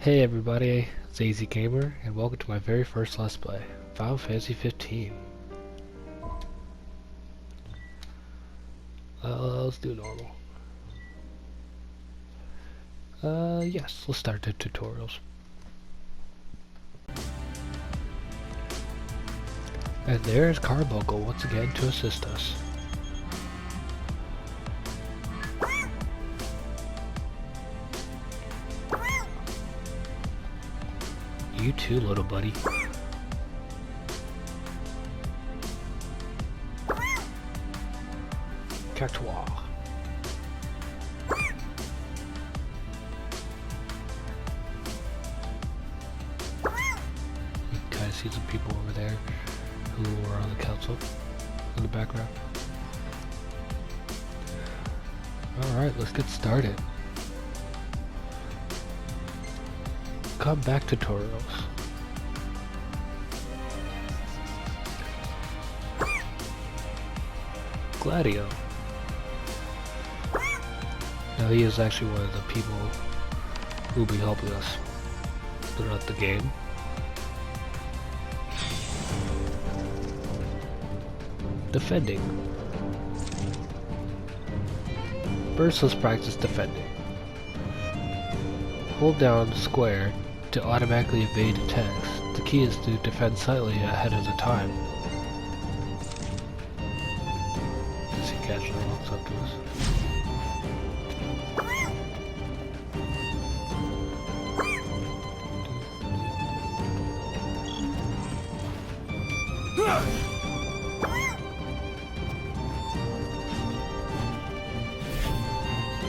Hey everybody, it's AZ Gamer, and welcome to my very first Let's Play, Final Fantasy 15. Let's do normal. Yes, let's start the tutorials. And there's Carbuncle once again to assist us. You too, little buddy. Cactuar. You can kind of see some people over there who are on the council in the background. Alright, let's get started. Come back tutorials. Gladio. Now he is actually one of the people who will be helping us throughout the game. Defending. First, let's practice defending. Hold down square to automatically evade attacks. The key is to defend slightly ahead of the time. As he casually walks up to us.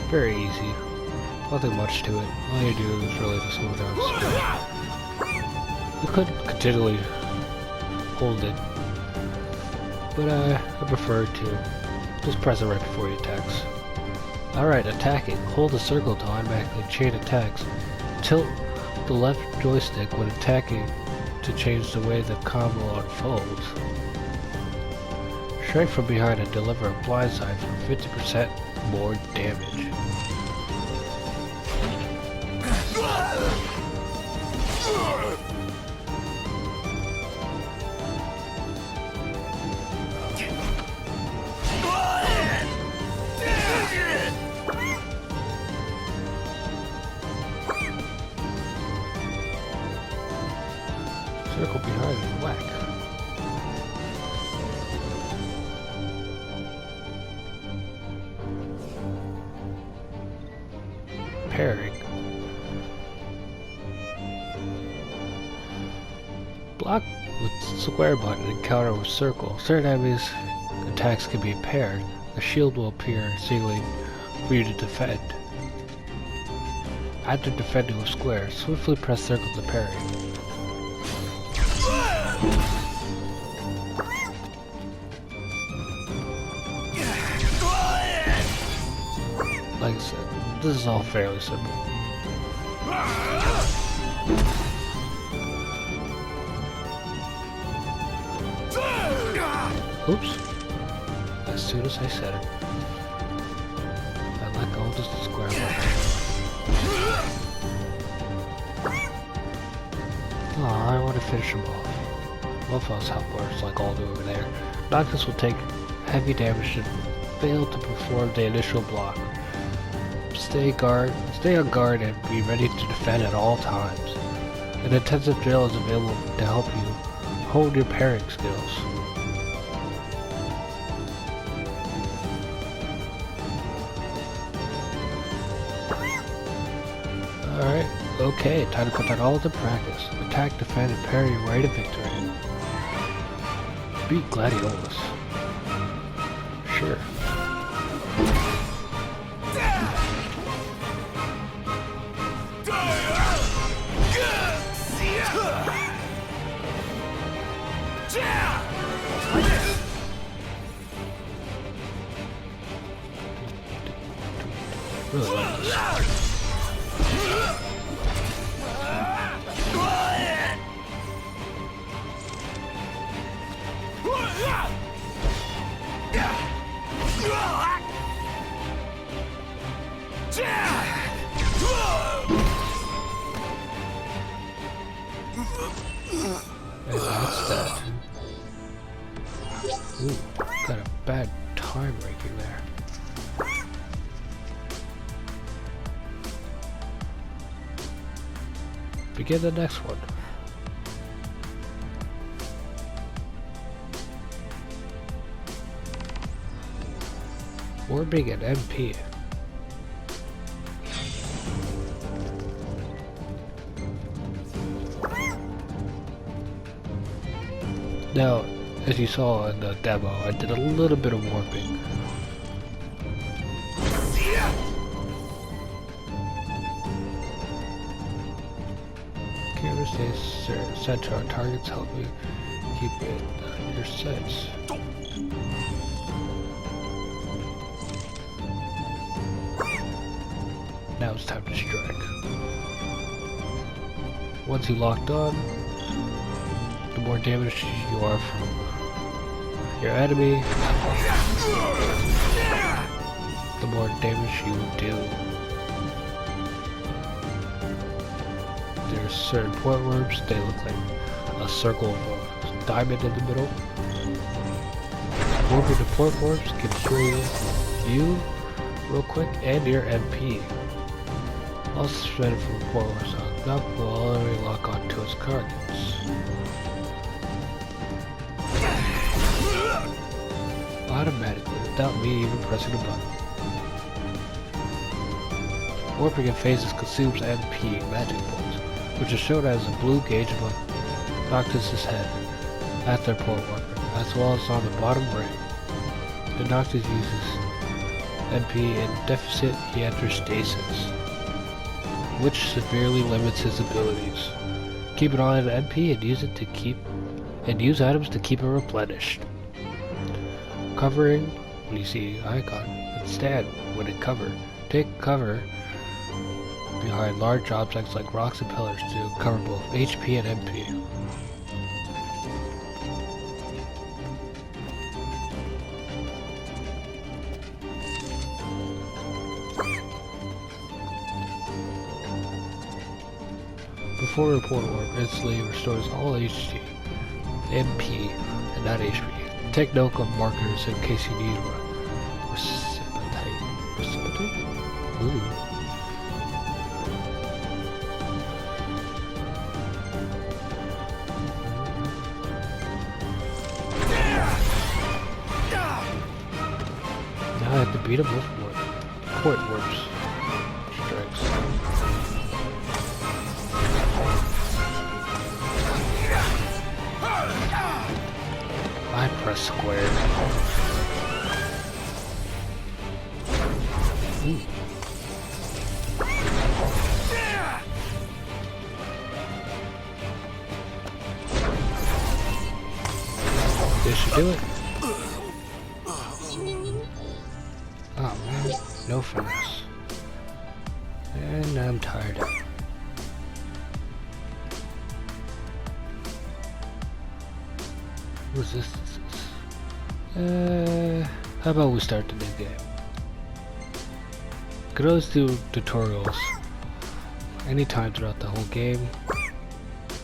Very easy. Nothing much to it. All you do is really just hold down square. You could continually hold it, but I prefer to just press it right before he attacks. Alright, attacking. Hold the circle to automatically chain attacks. Tilt the left joystick when attacking to change the way the combo unfolds. Strike from behind and deliver a blindside for 50% more damage. Circle behind and whack. Parrying. Block with square button and counter with circle. Certain enemies' attacks can be paired. A shield will appear singly for you to defend. After defending with square, swiftly press circle to parry. Like I said, this is all fairly simple. Oops. As soon as I said it, I let go of the square button. Aw, I want to finish him off. Mofos helpers like all do over there. Noctis will take heavy damage and fail to perform the initial block. Stay on guard and be ready to defend at all times. An intensive drill is available to help you hone your parrying skills. Alright, okay, time to put that all into practice. Attack, defend, and parry your way to victory. Beat Gladiolus. Sure. Really like this. And that's that. Ooh, got a bad time ranking there. Begin the next one. Warping an MP. Now, as you saw in the demo, I did a little bit of warping. Camera stays center on targets, help you keep it on your sights. Now it's time to strike. Once you locked on, the more damage you are from your enemy, the more damage you do. There's certain point warps, they look like a circle of a diamond in the middle. Warping to point warps can destroy you real quick and your MP. Also suspended from point warps on up will already lock onto its targets. Automatically, without me even pressing a button. Warping in phases consumes MP magic points, which is shown as a blue gauge above Noctis' head at their point warping, as well as on the bottom right. The Noctis uses MP in deficit stasis, which severely limits his abilities. Keep it on an MP and use use items to keep it replenished. Covering, when you see icon, instead, when it cover, take cover behind large objects like rocks and pillars to cover both HP and MP. Before a portal warp, instantly restores all HP, MP, and not HP. Take note of markers in case you need one. Precipitate. Precipitate? Ooh. Now I have to beat him with point warps. Strikes. I press square. Ooh. This should do it. Oh man, no finesse. And I'm tired out. Resistance. How about we start the new game? You could always do tutorials anytime throughout the whole game,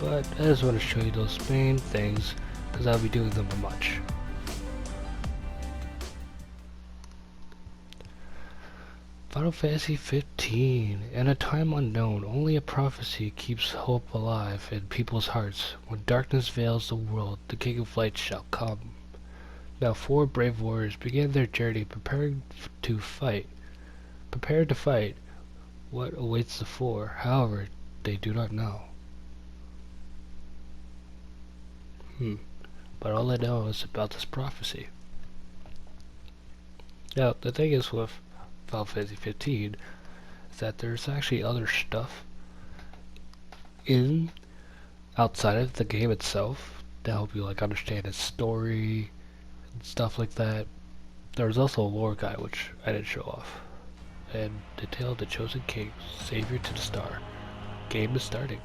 but I just want to show you those main things because I'll be doing them a bunch. Final Fantasy 15. In a time unknown, only a prophecy keeps hope alive in people's hearts. When darkness veils the world, the King of Light shall come. Now 4 brave warriors begin their journey prepared to fight. What awaits the 4, however, they do not know. But all I know is about this prophecy. Now, the thing is with Final Fantasy 15 is that there's actually other stuff outside of the game itself to help you like understand its story and stuff like that. There's also a lore guide which I didn't show off, and the tale of the chosen king, savior to the star. Game is starting.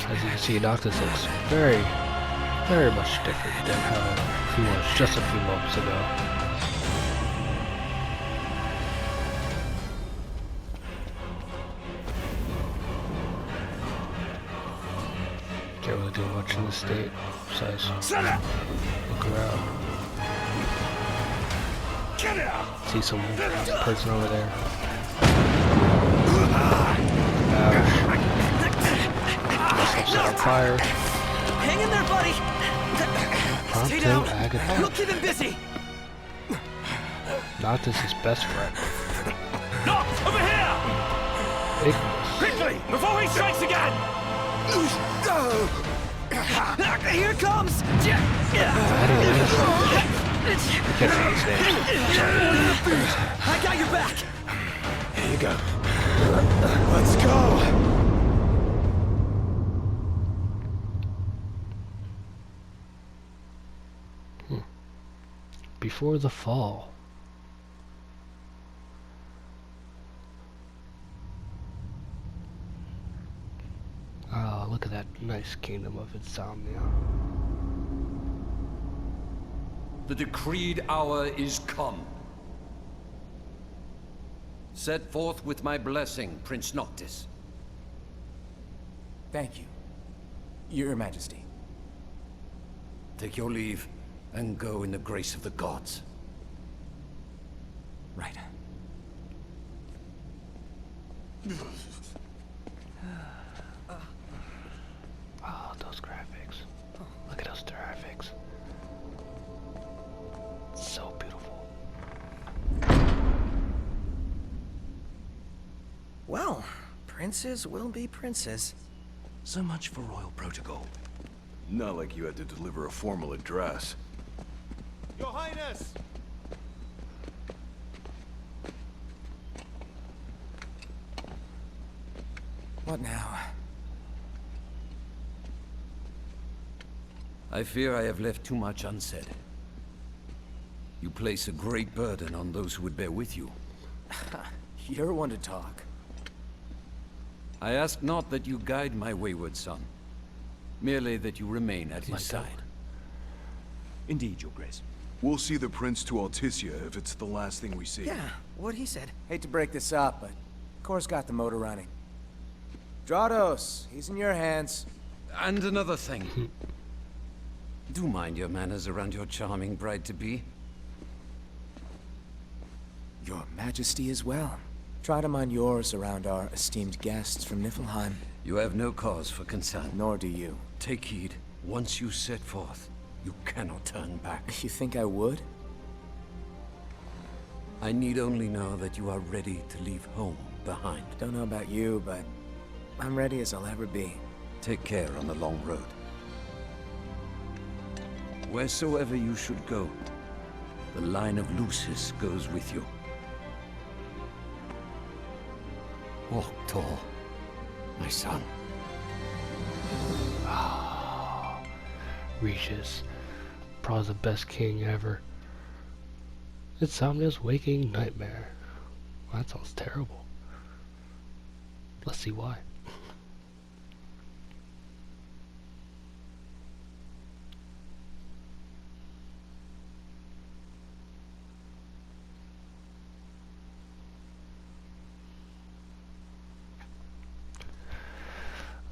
As you can see, Noctis looks very, very much different than how he was just a few moments ago. Can't really do much in this state besides look around. See some person over there. Ouch. Myself set on fire. Hang in there, buddy. Stay down. We'll keep him busy. Noctis is best friend. Noct, over here! Ignis. Quickly, before he strikes again! Here it comes. How do you win this? I can't say his name. Sorry. I got your back. Here you go. Let's go! Before the fall. Oh, look at that nice kingdom of Insomnia. The decreed hour is come. Set forth with my blessing, Prince Noctis. Thank you, Your Majesty. Take your leave, and go in the grace of the gods. Right. Oh, those graphics. Look at those graphics. So beautiful. Well, princes will be princes. So much for royal protocol. Not like you had to deliver a formal address. Your Highness! What now? I fear I have left too much unsaid. You place a great burden on those who would bear with you. You're one to talk. I ask not that you guide my wayward son, merely that you remain at his side. Indeed, Your Grace. We'll see the prince to Alticia if it's the last thing we see. Yeah, what he said. Hate to break this up, but Kor's got the motor running. Drados, he's in your hands. And another thing. Do mind your manners around your charming bride-to-be. Your Majesty as well. Try to mind yours around our esteemed guests from Niflheim. You have no cause for concern. Nor do you. Take heed. Once you set forth, you cannot turn back. You think I would? I need only know that you are ready to leave home behind. Don't know about you, but I'm ready as I'll ever be. Take care on the long road. Wheresoever you should go, the line of Lucis goes with you. Walk tall, my son. Regis. Probably the best king ever. Insomnia's waking nightmare. Well, that sounds terrible. Let's see why.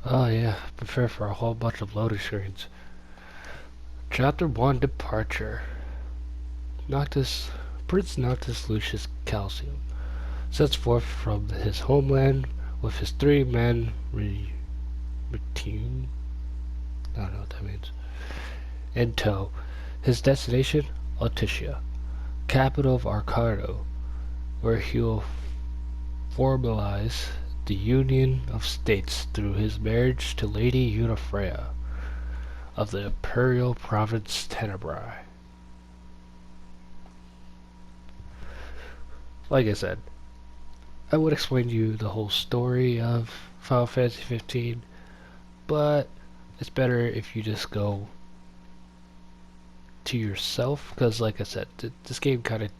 Oh yeah, prepare for a whole bunch of loading screens. Chapter 1, Departure. Prince Noctis Lucius Calcium sets forth from his homeland with his 3 men retinue. I don't know what that means. In tow. His destination, Alticia, capital of Arcado, where he will formalize the union of states through his marriage to Lady Unifrea of the Imperial Province Tenebrae. Like I said, I would explain to you the whole story of Final Fantasy 15, but it's better if you just go to yourself, because like I said, this game kind of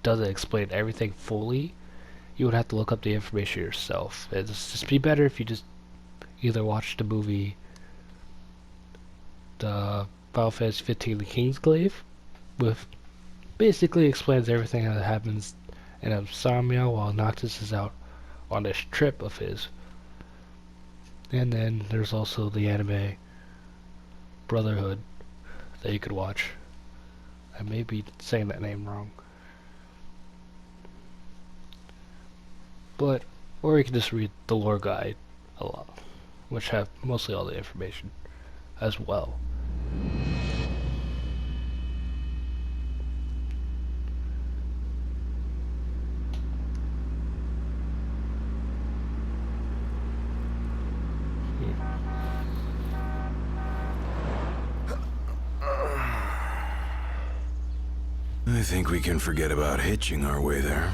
doesn't explain everything fully. You would have to look up the information yourself. It'd just be better if you just either watch the movie the Final Fantasy 15 The Kingsglaive, with basically explains everything that happens in Insomnia while Noctis is out on this trip of his. And then there's also the anime Brotherhood that you could watch. I may be saying that name wrong. But, or you can just read the lore guide a lot, which have mostly all the information as well. I think we can forget about hitching our way there.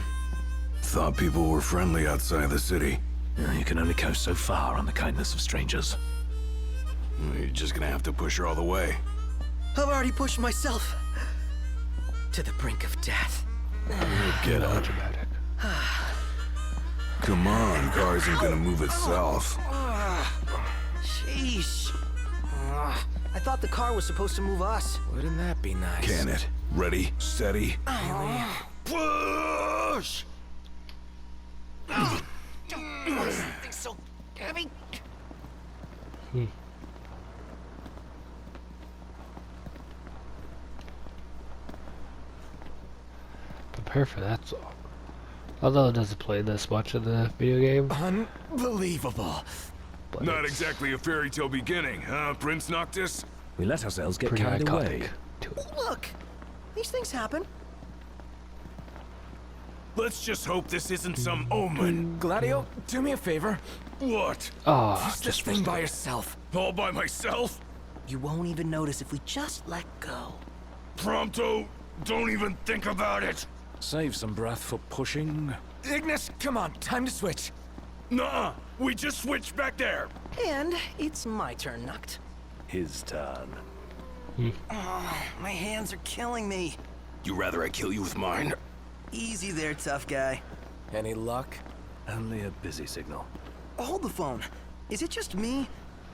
Thought people were friendly outside the city. You can only go so far on the kindness of strangers. You're just gonna have to push her all the way. I've already pushed myself to the brink of death. Get up. Dramatic. Come on, car isn't gonna move itself. Sheesh. I thought the car was supposed to move us. Wouldn't that be nice? Can it? Ready, steady. Push! Something's so heavy. Prepare for that song. Although it doesn't play this much in the video game. Unbelievable. But Not it's exactly a fairy tale beginning, huh, Prince Noctis? We let ourselves get pretty carried iconic away. to it. Look, these things happen. Let's just hope this isn't some omen. Gladio, do me a favor. What? Oh, Push this just thing missed by it. yourself. All by myself? You won't even notice if we just let go. Prompto, don't even think about it. Save some breath for pushing. Ignis, come on, time to switch. Nuh-uh, we just switched back there. And it's my turn, Nuct. His turn. My hands are killing me. You rather I kill you with mine? Easy there, tough guy. Any luck? Only a busy signal. Hold the phone. Is it just me?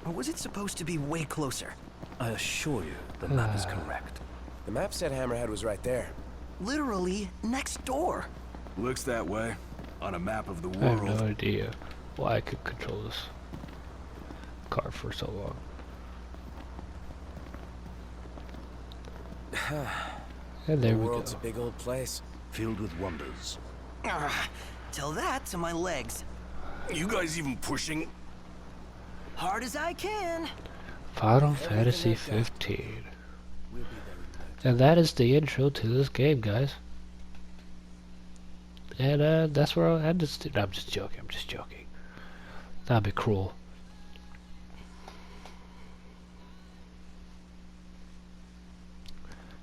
Or was it supposed to be way closer? I assure you, the map is correct. The map said Hammerhead was right there. Literally next door. Looks that way. On a map of the I have world. no idea why I could control this car for so long. And there The we go. world's a big old place. Filled with wonders. Tell that to my legs. You guys even pushing? Hard as I can. Final Fantasy 15. And that is the intro to this game, guys. And that's where I'll end this. No, I'm just joking. I'm just joking. That'd be cruel.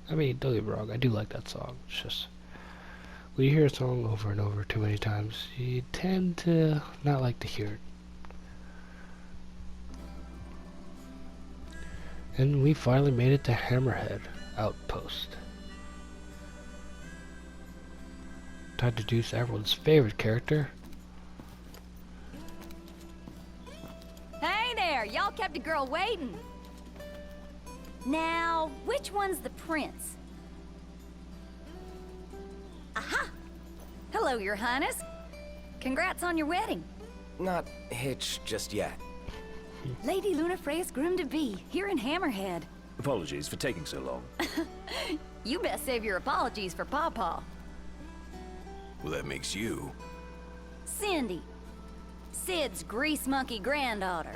I mean, don't get me wrong. I do like that song. It's just when you hear a song over and over too many times, you tend to not like to hear it. And we finally made it to Hammerhead Outpost. Time to introduce everyone's favorite character. Hey there, y'all kept a girl waiting. Now, which one's the prince? Aha! Hello, your highness. Congrats on your wedding. Not hitched just yet. Lady Lunafreya's groom-to-be, here in Hammerhead. Apologies for taking so long. You best save your apologies for Pawpaw. Well, that makes you. Cindy, Sid's grease monkey granddaughter.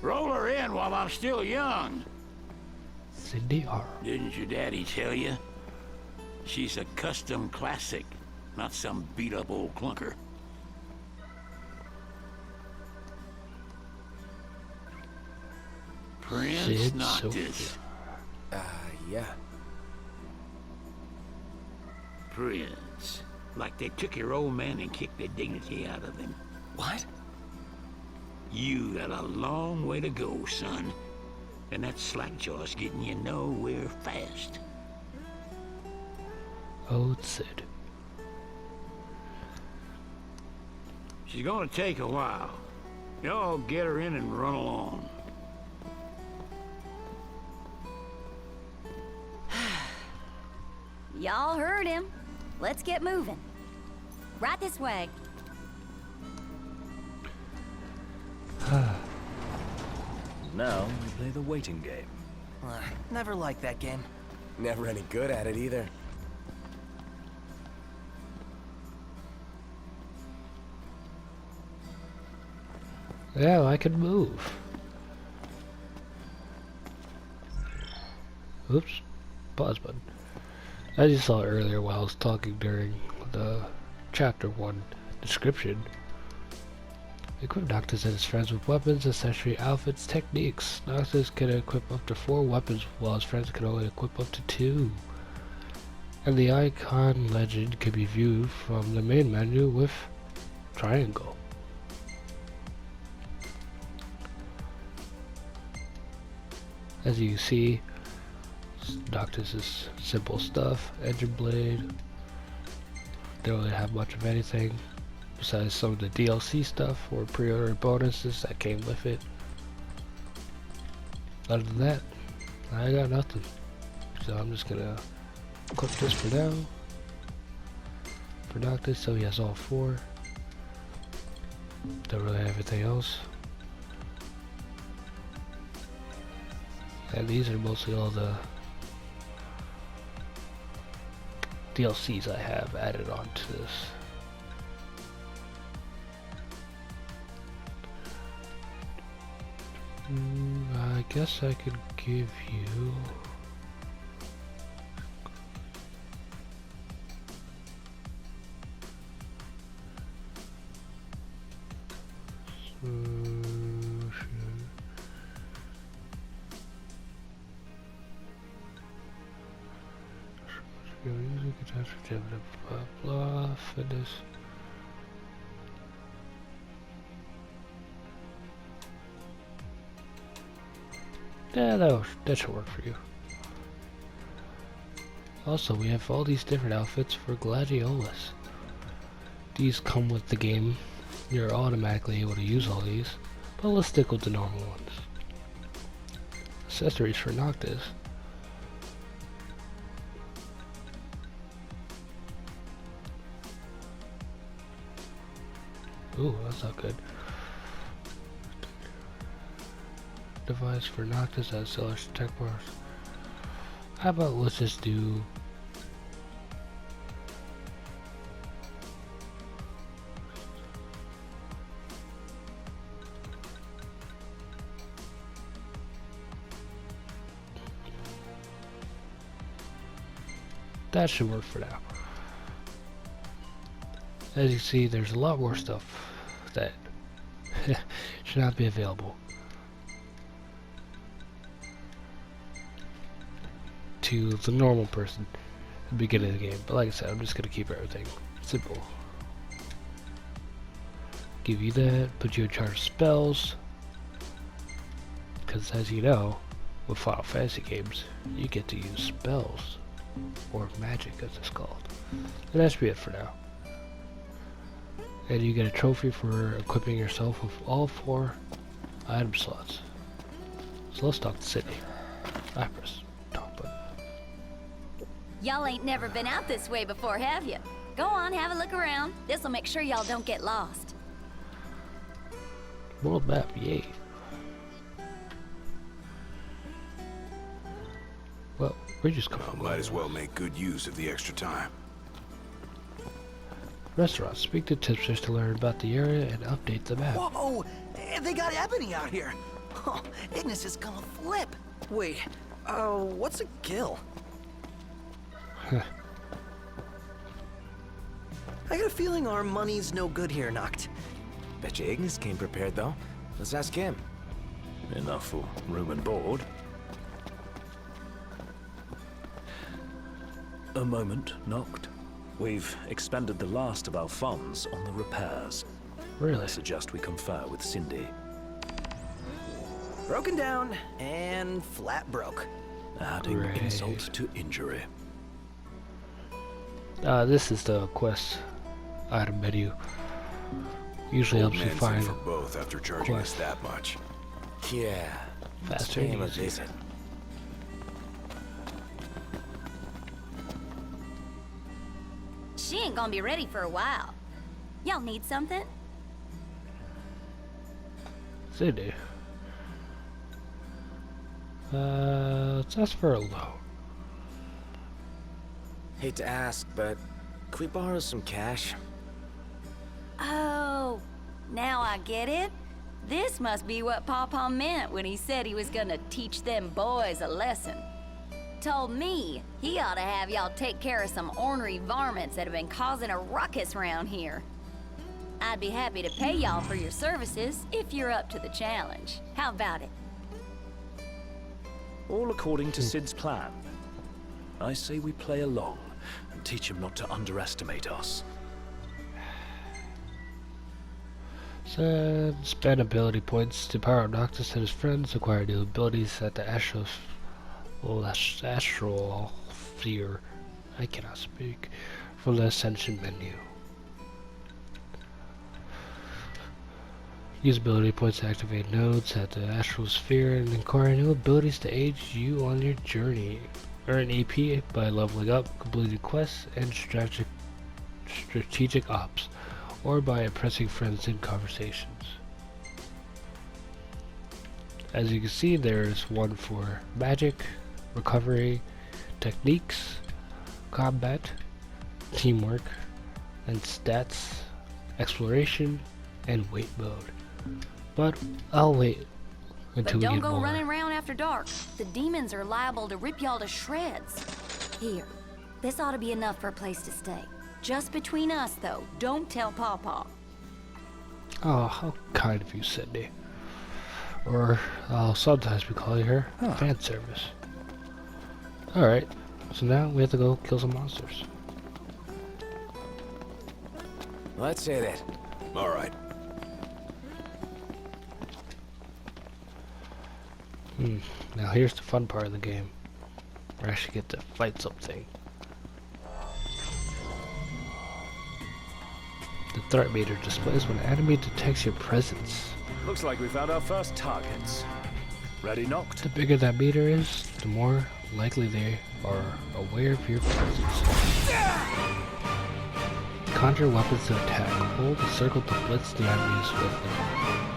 Roll her in while I'm still young. Cindy R. Didn't your daddy tell you? She's a custom classic, not some beat-up old clunker. Prince Sid Noctis. Yeah. Prince. Like they took your old man and kicked the dignity out of him. What? You got a long way to go, son. And that slackjaw's getting you nowhere fast. Oh, Sid. She's gonna take a while. Y'all get her in and run along. Y'all heard him. Let's get moving. Right this way. Now we play the waiting game. Never liked that game. Never any good at it either. Yeah, I can move. Oops. Pause button. As you saw earlier while I was talking during the Chapter 1 description, equip Noctis and his friends with weapons, accessory, outfits, techniques. Noctis can equip up to 4 weapons, while his friends can only equip up to 2. And the icon legend can be viewed from the main menu with triangle. As you can see, Noctis is simple stuff. Engine blade. They don't really have much of anything besides some of the DLC stuff or pre-order bonuses that came with it. Other than that, I got nothing. So I'm just gonna click this for now. For Noctis, so he has all 4. Don't really have anything else. And these are mostly all the DLCs I have added on to this. I guess I could give you blah blah fitness. Yeah, that should work for you. Also, we have all these different outfits for Gladiolus. These come with the game. You're automatically able to use all these, but let's stick with the normal ones. Accessories for Noctis. Ooh, that's not good. Device for Noctis that sells tech bars. How about let's just do that should work for now. As you see, there's a lot more stuff that should not be available to the normal person at the beginning of the game. But like I said, I'm just going to keep everything simple. Give you that, put you in charge of spells, because as you know, with Final Fantasy games, you get to use spells, or magic as it's called. And that should be it for now. And you get a trophy for equipping yourself with all 4 item slots. So let's talk to Sydney. I press top button. Y'all ain't never been out this way before, have you? Go on, have a look around. This'll make sure y'all don't get lost. World map, yay. Well, we're just coming. Might as well make good use of the extra time. Restaurants. Speak to tipsters to learn about the area and update the map. Whoa! They got Ebony out here. Oh, Ignis is gonna flip. Wait, what's a gill? I got a feeling our money's no good here, Noct. Bet you Ignis came prepared, though. Let's ask him. Enough for room and board. A moment, Noct. We've expended the last of our funds on the repairs. Really? I suggest we confer with Cindy. Broken down and flat broke. Adding Great. insult to injury. This is the quest item menu. Usually helps you Man's in find for both after charging us that much. Yeah. faster Pay and him a easier. visit. She ain't gonna be ready for a while. Y'all need something? Sydney. let's ask for a loan. Hate to ask, but could we borrow some cash? Oh, now I get it. This must be what Pawpaw meant when he said he was gonna teach them boys a lesson. Told me he ought to have y'all take care of some ornery varmints that have been causing a ruckus around here. I'd be happy to pay y'all for your services if you're up to the challenge. How about it? All according to Sid's plan. I say we play along and teach him not to underestimate us. Spend ability points to power up Noctis and his friends. Acquire new abilities at the astral sphere. I cannot speak. From the Ascension menu. Use ability points to activate nodes at the astral sphere and acquire new abilities to aid you on your journey. Earn AP by leveling up, completing quests, and strategic ops, or by impressing friends in conversations. As you can see, there's one for magic, recovery, techniques, combat, teamwork, and stats, exploration, and wait mode. But I'll wait until we But get don't more. go running around after dark. The demons are liable to rip y'all to shreds. Here, this ought to be enough for a place to stay. Just between us, though. Don't tell Pawpaw. Oh, how kind of you, Sydney. Or sometimes we call her fan service. Alright, so now we have to go kill some monsters. Let's hit it. All right. Now here's the fun part of the game. We actually get to fight something. The threat meter displays when an enemy detects your presence. Looks like we found our first targets. Ready, Noct? The bigger that meter is, the more likely they are aware of your presence. Conjure weapons to attack. Hold the circle to blitz the enemies with them.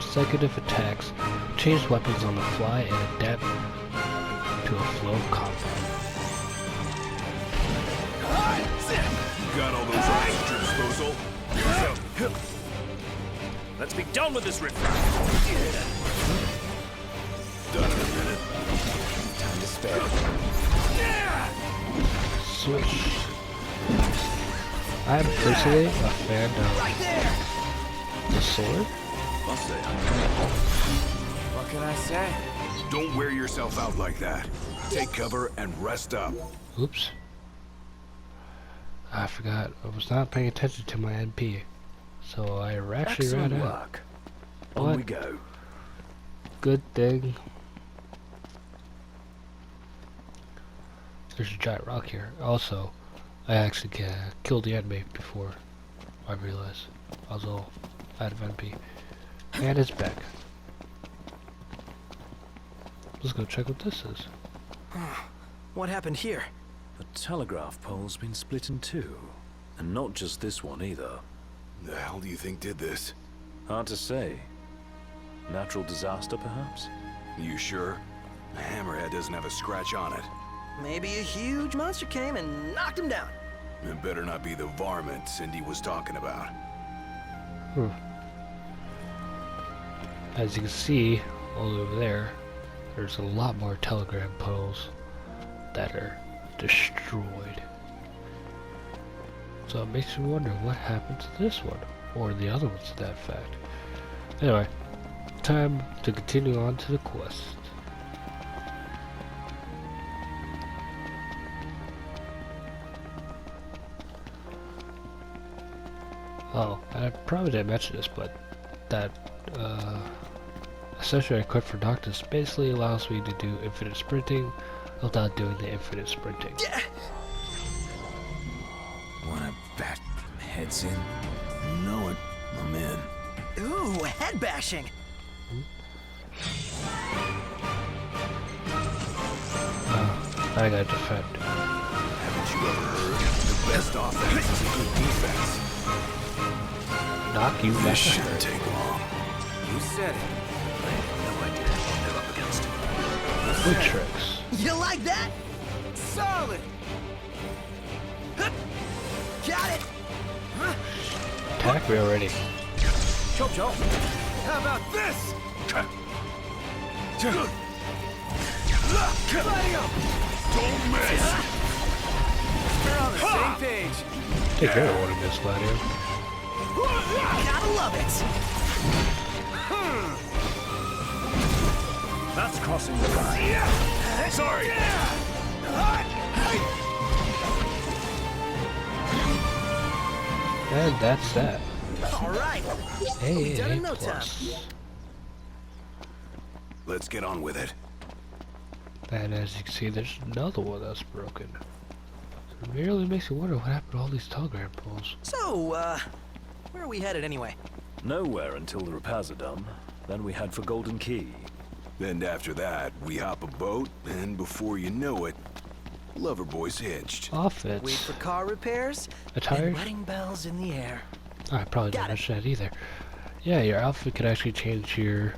Consecutive attacks. Change weapons on the fly and adapt to a flow of combat. You got all those items at your disposal? Let's be done with this riff. Done in a minute. Time to spare. Switch. I'm personally a fan of the sword. I'll say. What can I say? Don't wear yourself out like that. Take cover and rest up. Oops. I forgot. I was not paying attention to my NP. So I actually Excellent ran out. work. On What? we go. Good thing. There's a giant rock here. Also, I actually killed the enemy before I realized I was all out of NP. And it's back. Let's go check what this is. What happened here? The telegraph pole's been split in two. And not just this one either. The hell do you think did this? Hard to say. Natural disaster, perhaps? You sure? The hammerhead doesn't have a scratch on it. Maybe a huge monster came and knocked him down. It better not be the varmint Cindy was talking about. As you can see, all over there, there's a lot more telegram poles that are destroyed. So it makes me wonder what happened to this one, or the other ones to that fact. Anyway, time to continue on to the quest. Oh, I probably didn't mention this, but that accessory I equipped for Noctis basically allows me to do infinite sprinting without doing the infinite sprinting. Wanna bat heads in? You know it. I'm in. Ooh, head bashing. I gotta defend. Haven't you ever heard? The best offense is a good defense. Knock you This back. shouldn't take long. You said it. No idea what they're up against. Good tricks. You like that? Solid! Got it! Attack me already. Chop chop. How about this? Don't miss. We're on the same page. Take care of one of this, Gladio. Gotta love it! That's crossing the line. Sorry. And that's that. Alright! Hey, Done in A no plus. Let's get on with it. And as you can see, there's another one that's broken. It really makes you wonder what happened to all these telegram poles. So, where are we headed anyway? Nowhere until the repairs are done. Then we head for Golden Key. And after that, we hop a boat, and before you know it, Loverboy's hitched. Offits. Wait for car repairs, Attire? and wedding bells in the air. Oh, I probably didn't mention that either. Yeah, your outfit could actually change your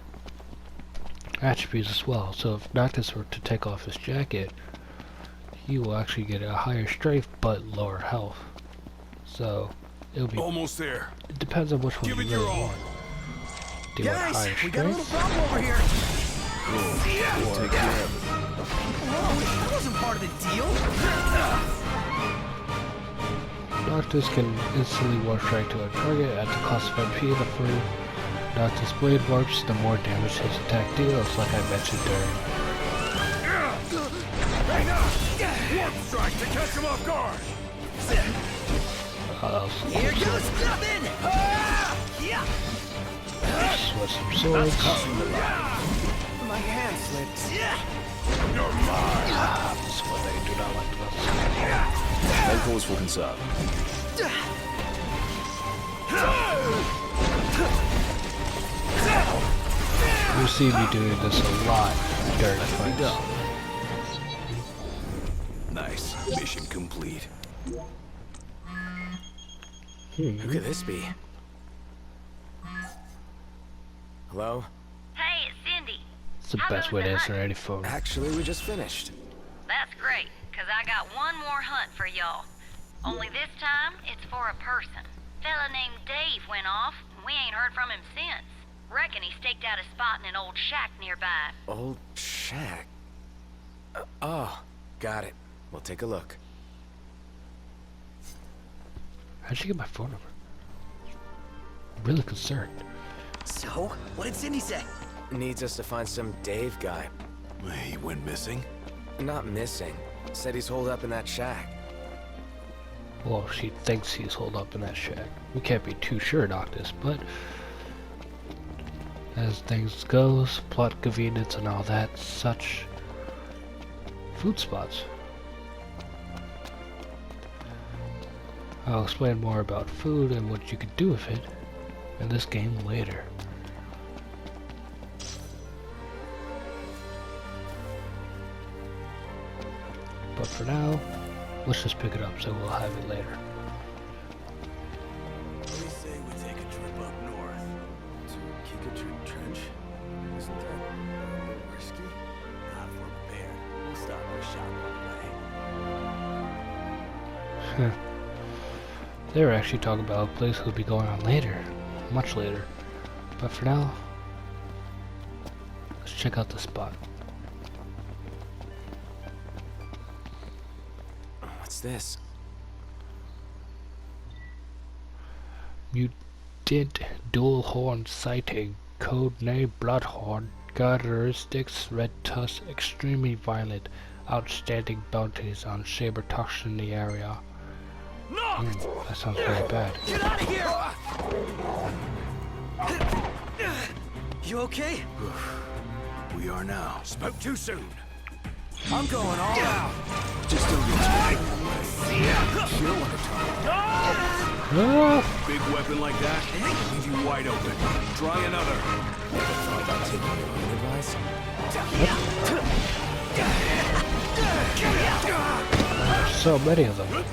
attributes as well. So if Noctis were to take off his jacket, he will actually get a higher strength but lower health. So it'll be. Almost there. It depends on which one Give you it really your all. want. Do you want Guys, higher we got a little strength? problem over here. Take care of it. Whoa, that wasn't part of the deal. Noctis can instantly warp strike to a target at the cost of MP. The further Noctis blade warps, the more damage his attack deals, like I mentioned during. Warp strike to catch him off guard. Here goes nothing! Yeah! Switch some swords. My hand slipped. This one they do not like this. No cause for concern. You'll see me doing this a lot during the fights. Nice. Mission complete. Who could this be? Hello? Hey, it's Cindy. It's the best way to answer any phone. Actually, we just finished. That's great, because I got one more hunt for y'all. Only this time, it's for a person. Fella named Dave went off, and we ain't heard from him since. Reckon he staked out a spot in an old shack nearby. Old shack. Oh, got it. We'll take a look. How'd you get my phone number? I'm really concerned. So, what did Cindy say? Needs us to find some Dave guy. He went missing? Not missing. Said he's holed up in that shack. Well, she thinks he's holed up in that shack. We can't be too sure, Noctis, but as things goes, plot convenience and all that, such food spots. I'll explain more about food and what you can do with it in this game later. But for now, let's just pick it up so we'll have it later. What do you say we take a trip up north? To Kikatru Trench? Isn't that a bit risky? Not if we're prepared. We'll stop at a shop on the way. They were actually talking about a place we'll be going on later, much later. But for now, let's check out the spot. What's this? Mutant dual horn sighting, code name Bloodhorn, characteristics red tusk, extremely violent, outstanding bounties on saber tusk in the area. That sounds very bad. Get out of here! You okay? We are now. Spoke too soon. I'm going all out. Just don't get too carried away. You don't want to talk. Ah! Big weapon like that, leave you wide open. Try another. Thought about taking your own advice? So many of them.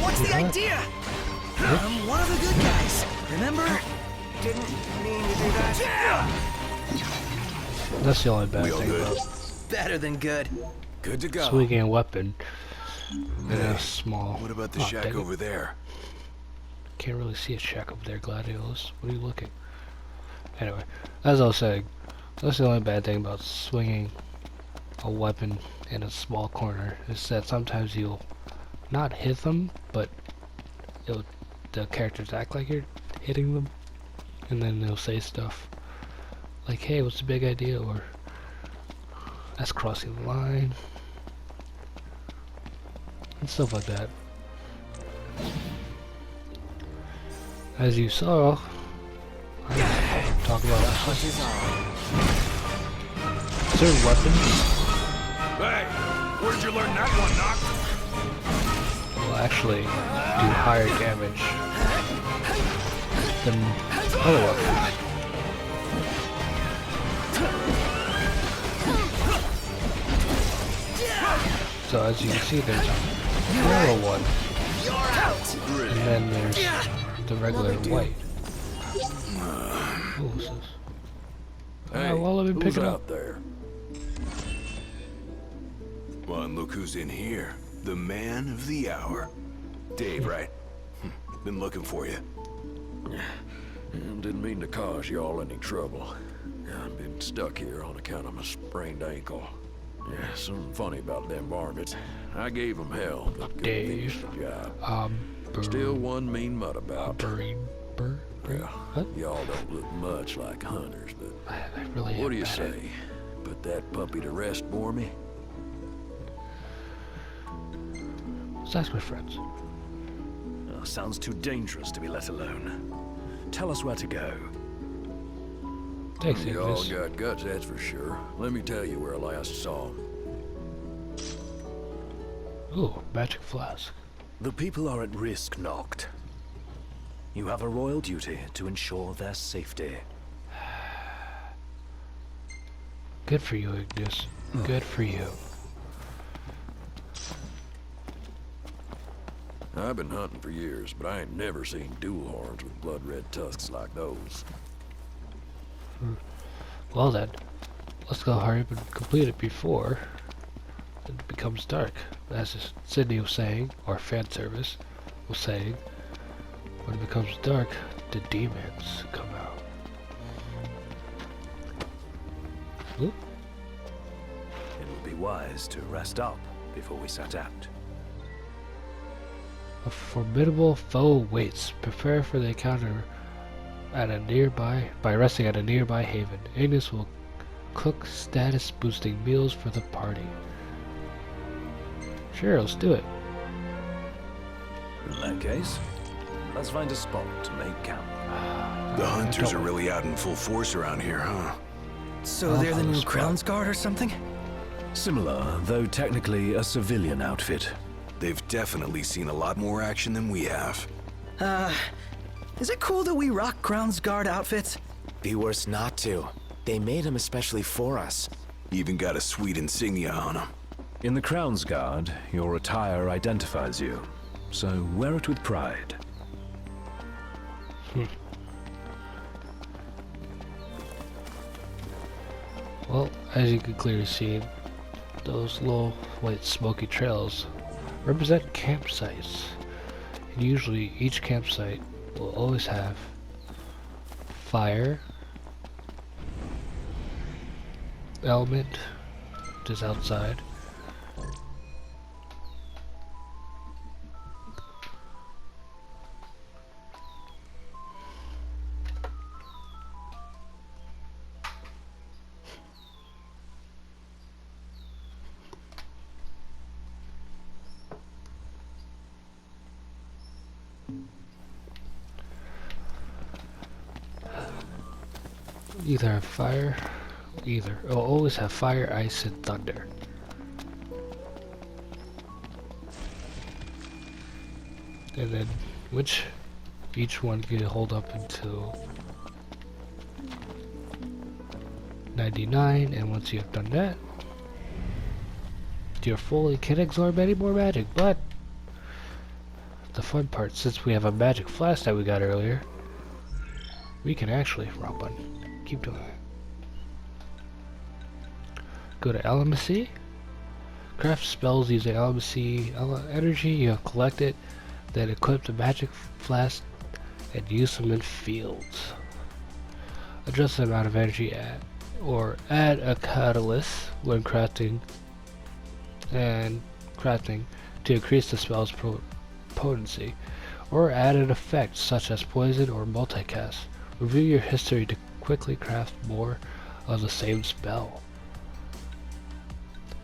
What's the idea? I'm one of the good guys. Remember? Didn't mean to do that. That's the only bad We all thing good? about Better than good. Good to go. swinging a weapon in a small. What about the Oh, shack dang it. over there? Can't really see a shack over there, Gladiolus. What are you looking? Anyway, as I was saying, that's the only bad thing about swinging a weapon in a small corner, is that sometimes you'll not hit them, but the characters act like you're hitting them, and then they'll say stuff like, hey, what's the big idea, or that's crossing the line, and stuff like that. As you saw, I talk about certain weapons Hey, where'd you learn that one, Knock? will actually do higher damage than other weapons. So as you can see, there's a yellow one, and then there's the regular white. What's this? Hey, well, I've been who's picking out up. there? Well, and look who's in here. The man of the hour. Dave, right? Been looking for you. Didn't mean to cause y'all any trouble. I've been stuck here on account of my sprained ankle. Yeah, something funny about them varmints. I gave them hell, but couldn't finish Dave. the job. Still one mean mutt about. What? Well, y'all don't look much like hunters, but I really what am do you bad at it. say? Put that puppy to rest for me? Let's ask my friends. Oh, sounds too dangerous to be let alone. Tell us where to go. Thanks, Y'all Ignis. got guts, that's for sure. Let me tell you where I last saw 'em. Ooh, magic flask. The people are at risk, Noct. You have a royal duty to ensure their safety. Good for you, Ignis. Good for you. I've been hunting for years, but I ain't never seen dual horns with blood-red tusks like those. Well then, let's go hurry up and complete it before it becomes dark. As Sydney was saying, or fan service was saying, when it becomes dark, the demons come out. Oop. It would be wise to rest up before we set out. A formidable foe waits. Prepare for the encounter at a nearby by resting at a nearby haven. Ignis will cook status boosting meals for the party. Sure, let's do it. In that case, let's find a spot to make camp. The hunters are really out in full force around here, huh? So they're the new Crown's Guard or something? Similar, though technically a civilian outfit. They've definitely seen a lot more action than we have. Is it cool that we rock Crown's Guard outfits? Be worse not to. They made them especially for us. Even got a sweet insignia on them. In the Crown's Guard, your attire identifies you, so wear it with pride. Well, as you can clearly see, those little white smoky trails represent campsites. And usually each campsite will always have fire element, which is outside. Either have fire, it'll always have fire, ice, and thunder. And then, which each one can hold up until 99, and once you have done that, you're full. You can't absorb any more magic, but the fun part. Since we have a magic flask that we got earlier, we can actually, wrong button, keep doing it. Go to Alchemy. Craft spells using Alchemy energy. You collect it, then equip the magic flask and use them in fields. Adjust the amount of energy or add a catalyst when crafting to increase the spell's potency, or add an effect such as poison or multicast. Review your history to quickly craft more of the same spell.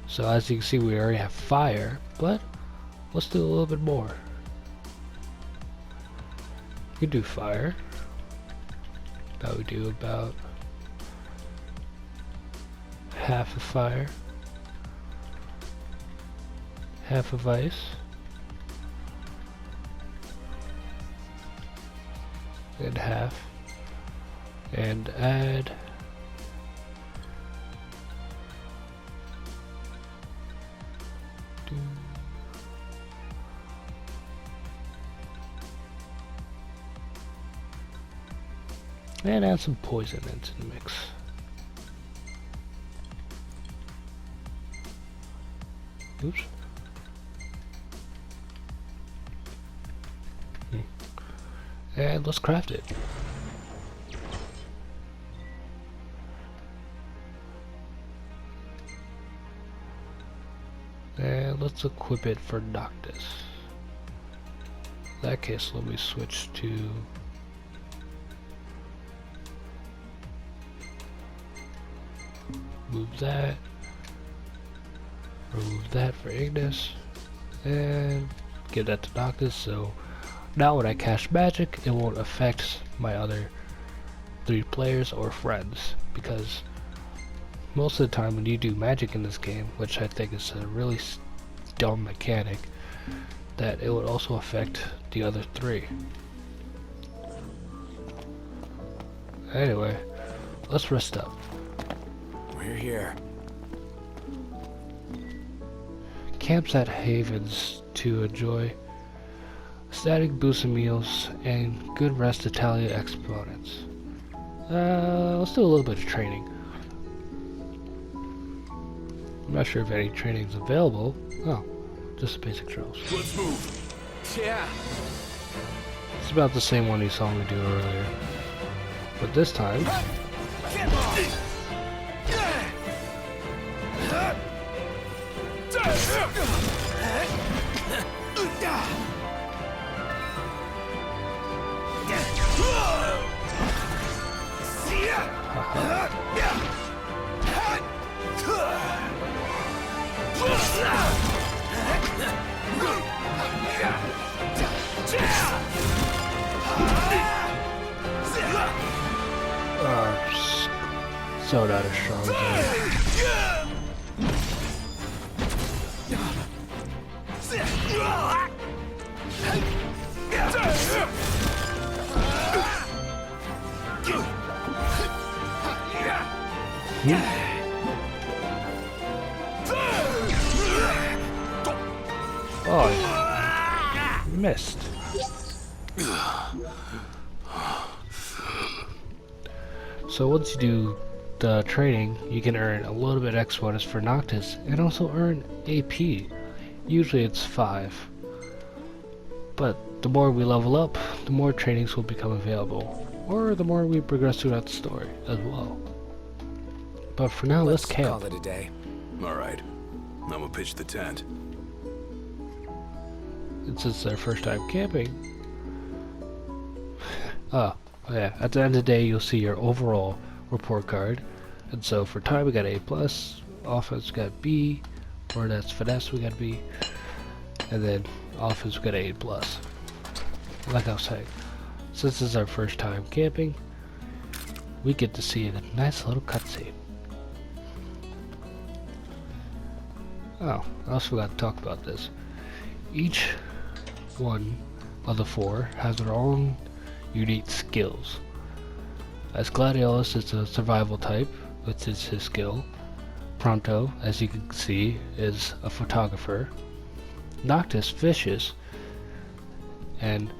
So as you can see, we already have fire, but let's do a little bit more. We do fire. That would do about half of fire, half of ice, and half, and add and add some poison into the mix. Oops. And let's craft it. And let's equip it for Noctis. In that case, let me switch to remove that for Ignis, and give that to Noctis. So now when I cast magic, it won't affect my other 3 players or friends, because most of the time when you do magic in this game, which I think is a really dumb mechanic, that it would also affect the other 3. Anyway, let's rest up. We're here. Camps at havens to enjoy static boost meals and good rest Italia exponents. Let's do a little bit of training. I'm not sure if any training is available. Oh, just basic drills. Let's move. Yeah. It's about the same one you saw me do earlier, but this time so not as strong Oh, missed. So once you do the training, you can earn a little bit extra bonus for Noctis and also earn AP. Usually it's 5. But the more we level up, the more trainings will become available, or the more we progress throughout the story as well. But for now, let's camp. Call it a day. Alright. I'm gonna pitch the tent. And since it's our first time camping, oh yeah, at the end of the day you'll see your overall report card. And so for time we got A+, offense we got B, or that's finesse we got B, and then offense we got A+. Like I was saying, since this is our first time camping, we get to see a nice little cutscene. Oh, I also forgot to talk about this. Each one of the 4 has their own unique skills. As Gladiolus is a survival type, which is his skill. Pronto, as you can see, is a photographer. Noctis, fishes, and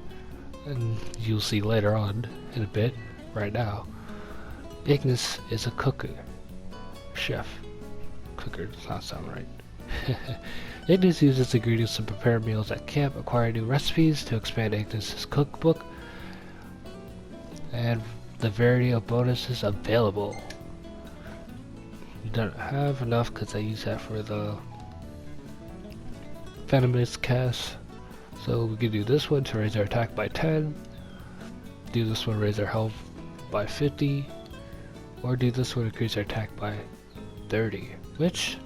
you'll see later on in a bit, right now, Ignis is a cooker. Chef. Cooker does not sound right. Ignis uses ingredients to prepare meals at camp, acquire new recipes to expand Ignis's cookbook, and the variety of bonuses available. Don't have enough because I use that for the Venomous cast. So we can do this one to raise our attack by 10, do this one raise our health by 50, or do this one increase our attack by 30, which,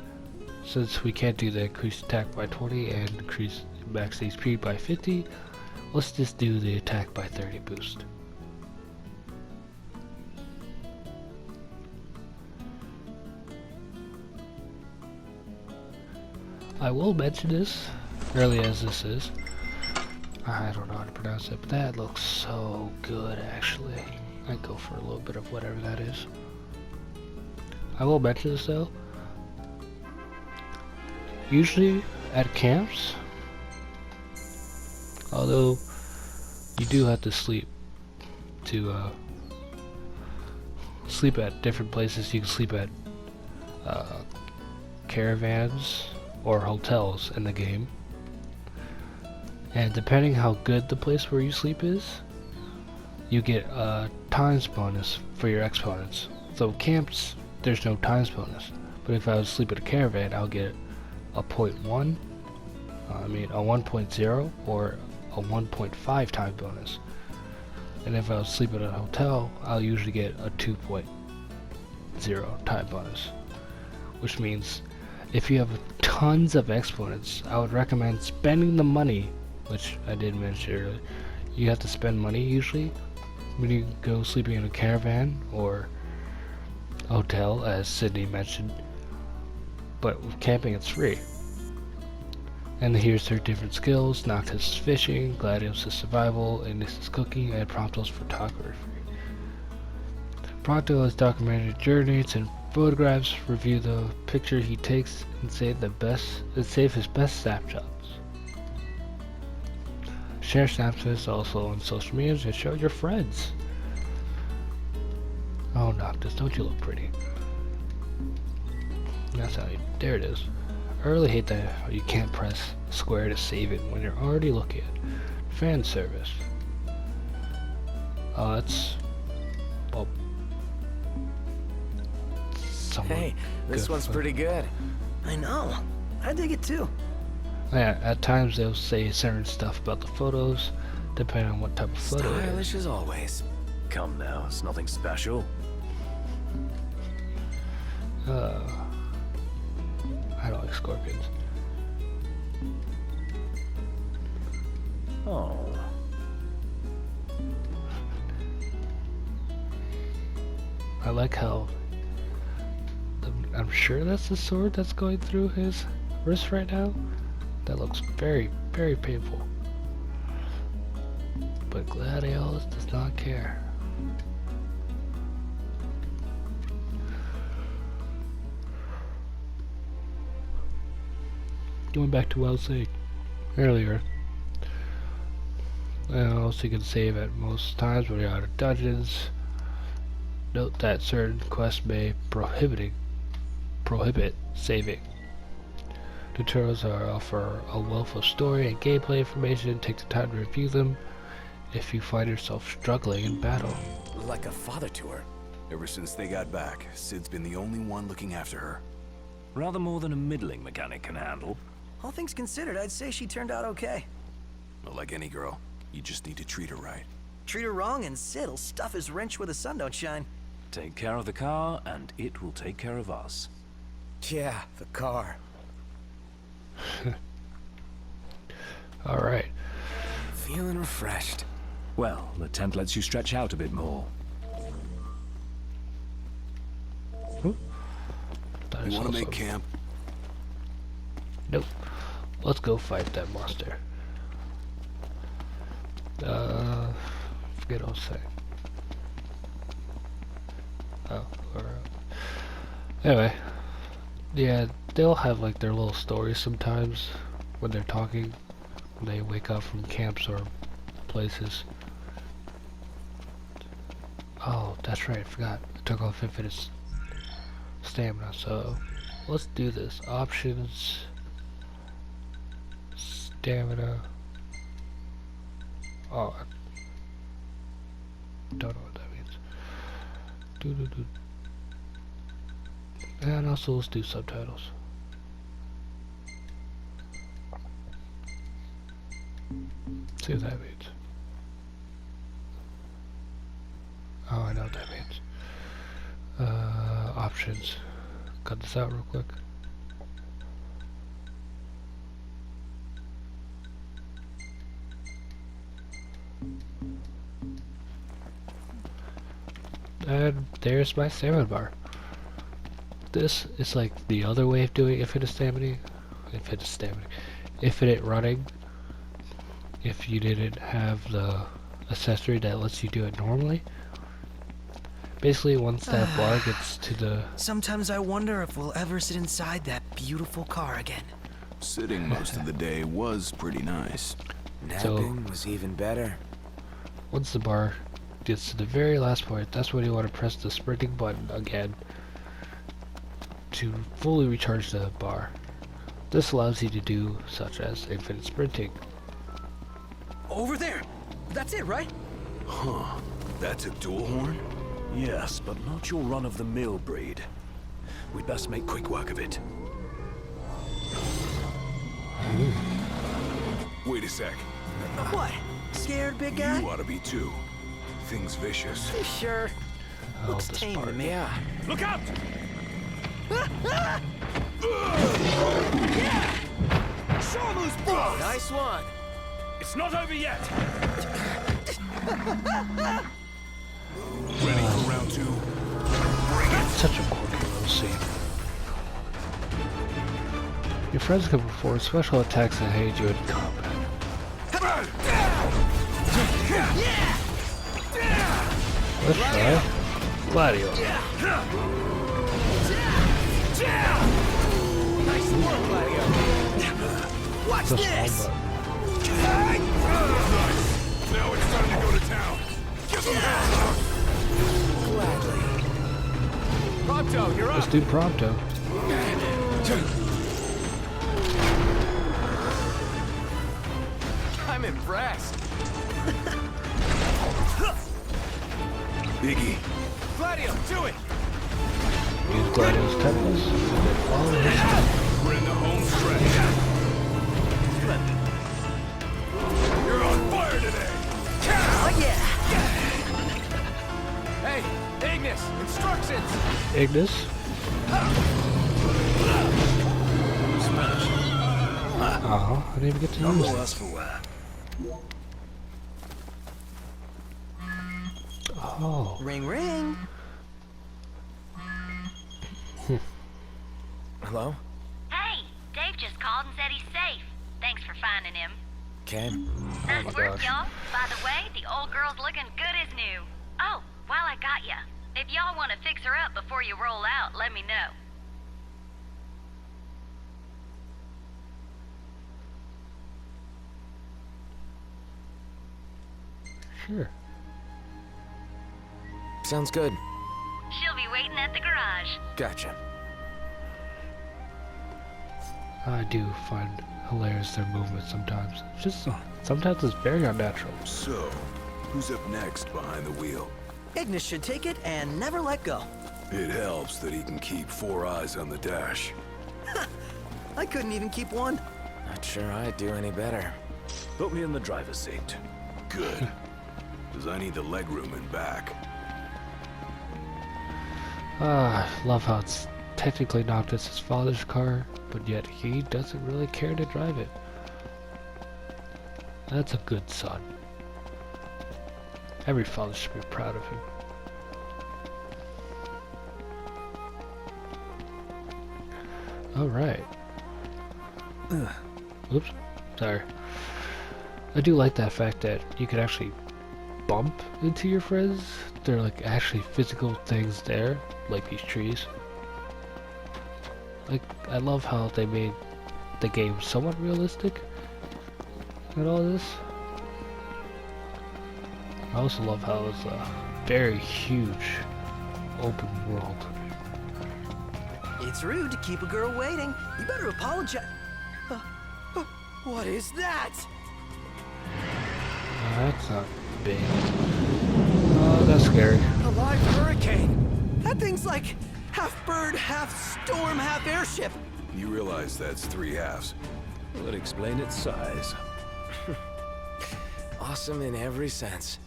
since we can't do the increased attack by 20 and increase max HP by 50, let's just do the attack by 30 boost. I will mention this, early as this is, I don't know how to pronounce it, but that looks so good actually. I'd go for a little bit of whatever that is. I will mention this though. Usually at camps, although you do have to sleep at different places. You can sleep at caravans or hotels in the game. And depending how good the place where you sleep is, you get a times bonus for your exponents. So camps, there's no times bonus. But if I was asleep at a caravan, I'll get a 0.1, a 1.0, or a 1.5 time bonus. And if I was asleep at a hotel, I'll usually get a 2.0 time bonus. Which means if you have tons of exponents, I would recommend spending the money, which I did mention earlier. You have to spend money usually when you go sleeping in a caravan or a hotel, as Sydney mentioned. But with camping, it's free. And here's their different skills: Noctis is fishing, Gladius is survival, Ignis is cooking, and Prompto's photography. Prompto has documented journeys and photographs, review the picture he takes, and save his best snapshots. Share snapshots also on social media and show your friends. Oh Noctis, don't you look pretty? That's how you, there it is. I really hate that you can't press square to save it when you're already looking at fan service. It's well, hey, this one's pretty good. I know. I dig it too. Yeah, at times they'll say certain stuff about the photos, depending on what type of photo it is. Stylish as always. Come now, it's nothing special. I don't like scorpions. Oh. I like how I'm sure that's the sword that's going through his wrist right now. That looks very, very painful. But Gladiolus does not care. Going back to what I was saying earlier. Also, you can save at most times when you're out of dungeons. Note that certain quests may prohibit saving. Tutorials offer a wealth of story and gameplay information. Take the time to review them if you find yourself struggling in battle. Like a father to her. Ever since they got back, Sid's been the only one looking after her. Rather more than a middling mechanic can handle. All things considered, I'd say she turned out okay. But like any girl, you just need to treat her right. Treat her wrong and Sid'll stuff his wrench where the sun don't shine. Take care of the car, and it will take care of us. Yeah, the car. Alright. Feeling refreshed. Well, the tent lets you stretch out a bit more. You want to make camp? Nope. Let's go fight that monster. Forget what I was saying. Oh, anyway. Yeah, they'll have like their little stories sometimes when they're talking. When they wake up from camps or places. Oh, that's right, I forgot. I took off infinite stamina, so let's do this. Options, stamina. Oh, I don't know what that means. And also let's do subtitles. See what that means. Oh, I know what that means. Options. Cut this out real quick. And there's my stamina bar. This is like the other way of doing infinite running. If you didn't have the accessory that lets you do it normally. Basically, once that bar gets to the... Sometimes I wonder if we'll ever sit inside that beautiful car again. Sitting most of the day was pretty nice. Napping was even better. Once the bar gets to the very last point, that's when you want to press the sprinting button again to fully recharge the bar. This allows you to do such as infinite sprinting. Over there! That's it, right? Huh. That's a dual horn? Yes, but not your run-of-the-mill breed. We'd best make quick work of it. Wait a sec. What? Scared, big guy? You ought to be too. Thing's vicious. You sure? Oh, Looks this tame part. to me. Yeah. Look out! Shamu's boss! Nice one. It's not over yet! Ready for round two? Such a quirky little scene. Your friends can perform special attacks that aid you in combat. Let's try Gladio. Nice work, Gladio. Watch Just this! one Now it's time to go to town. Give them hell! Gladly. Prompto, you're button. up! Let's do Prompto. I'm impressed. Biggie. Gladio, do it! Use Gladio's Tempest. And then follow his We're in the home stretch. You're on fire today. Oh, yeah! Hey, Ignis, instructions. Ignis. Oh, I didn't even get to use it. for where? Oh, Ring, ring! Hello? Hey, Dave just called and said he's safe. Thanks for finding him. Okay. Nice my work, gosh. y'all. By the way, the old girl's looking good as new. Oh, while I got ya, if y'all want to fix her up before you roll out, let me know. sure. Sounds good. She'll be waiting at the garage. Gotcha. I do find hilarious their movements sometimes. Sometimes it's very unnatural. So, who's up next behind the wheel? Ignis should take it and never let go. It helps that he can keep 4 eyes on the dash. I couldn't even keep one. Not sure I'd do any better. Put me in the driver's seat. Good. Because I need the legroom in back. I love how it's technically Noctis' his father's car, but yet he doesn't really care to drive it. That's a good son. Every father should be proud of him. Alright. Oops. Sorry. I do like that fact that you can actually bump into your friends. There are like actually physical things there, like these trees. Like, I love how they made the game somewhat realistic and all this. I also love how it's a very huge open world. It's rude to keep a girl waiting. You better apologize. What is that? That's not big. Oh, that's scary. A live hurricane. That thing's like half bird, half storm, half airship. You realize that's 3 halves. Will it explain its size? Awesome in every sense.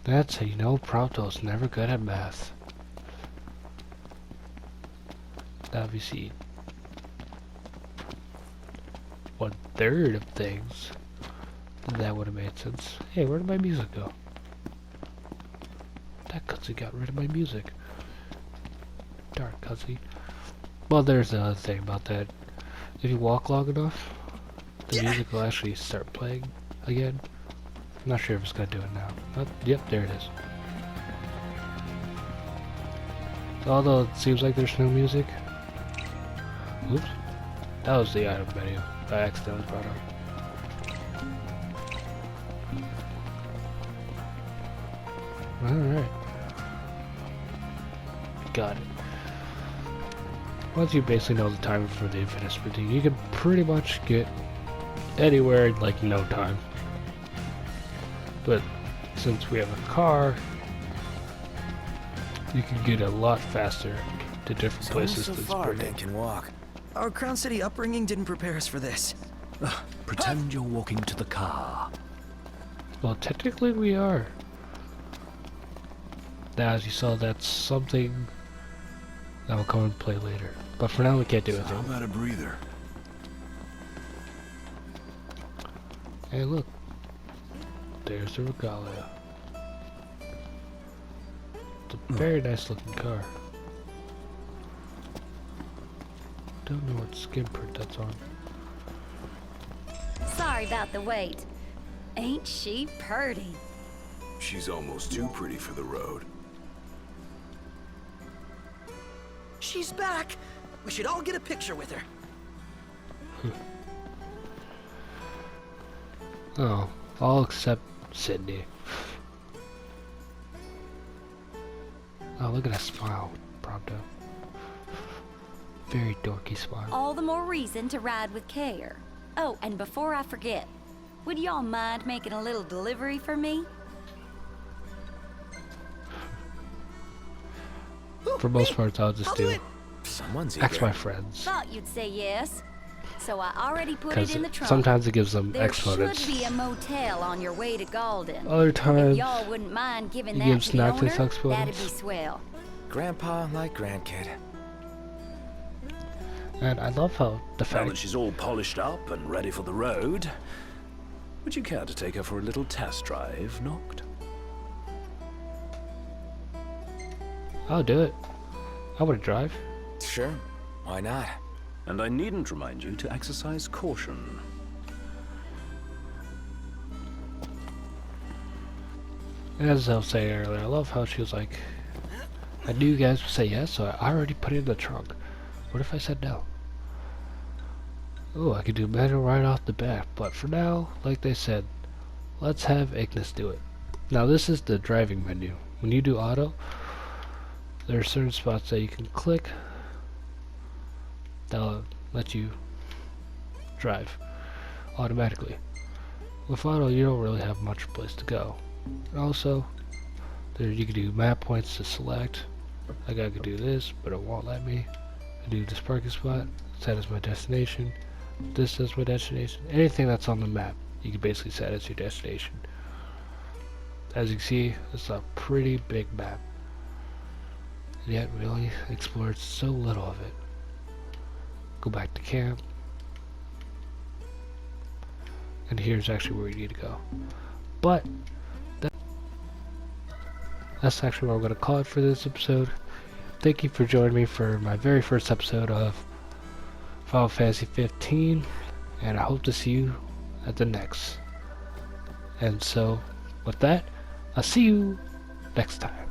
That's how you know Prompto's never good at math. Now if you see 1/3 of things, then that would have made sense. Hey, where did my music go? That cutscene got rid of my music. Dark cutscene. Well, there's another thing about that. If you walk long enough, the music will actually start playing again. I'm not sure if it's gonna do it now. Oh, yep, there it is. So although it seems like there's no music. Oops. That was the item menu I accidentally brought up. Alright. Got it. Once you basically know the timer for the infinite sprinting, you can pretty much get anywhere in like no time. But since we have a car, you can get a lot faster to different places So than far, sprinting. Ben can walk. Our Crown City upbringing didn't prepare us for this. Pretend you're walking to the car. Well, technically we are. Now, as you saw, that's something that will come and play later. But for now, we can't do How anything. about a breather? Hey, look. There's the Regalia. It's a very nice looking car. Don't know what skin print that's on. Sorry about the wait. Ain't she purty? She's almost too pretty for the road. She's back. We should all get a picture with her. Oh, all except Sydney. Oh, look at that smile, Prompto. Very dorky smile. All the more reason to ride with care. Oh, and before I forget, would y'all mind making a little delivery for me? For most parts, I'll just do Someone's X eager. my friends. Thought you'd say yes. So I already put it Because in the trunk. sometimes it gives them There exponents. should be a motel on your way to Galden. Other If times, y'all wouldn't mind giving it that gives to the Noctis owner, exponents. that'd be swell. Grandpa like grandkid. and I love how the Now fact that she's all polished up and ready for the road, would you care to take her for a little test drive, Noct? I'll do it. I want to drive. Sure, why not? And I needn't remind you to exercise caution. As I was saying earlier, I love how she was like, I knew you guys would say yes, so I already put it in the trunk. What if I said no? Oh, I could do manual right off the bat, but for now, like they said, let's have Ignis do it. Now this is the driving menu. When you do auto, there are certain spots that you can click that'll let you drive automatically. With auto, you don't really have much place to go. And also, there you can do map points to select. Like I could do this, but it won't let me. I do this parking spot, set as my destination. This as my destination. Anything that's on the map, you can basically set as your destination. As you can see, it's a pretty big map. And yet we only explored so little of it. Go back to camp. And here's actually where you need to go. But that's actually what I'm going to call it for this episode. Thank you for joining me for my very first episode of Final Fantasy 15, and I hope to see you at the next. And so, with that, I'll see you next time.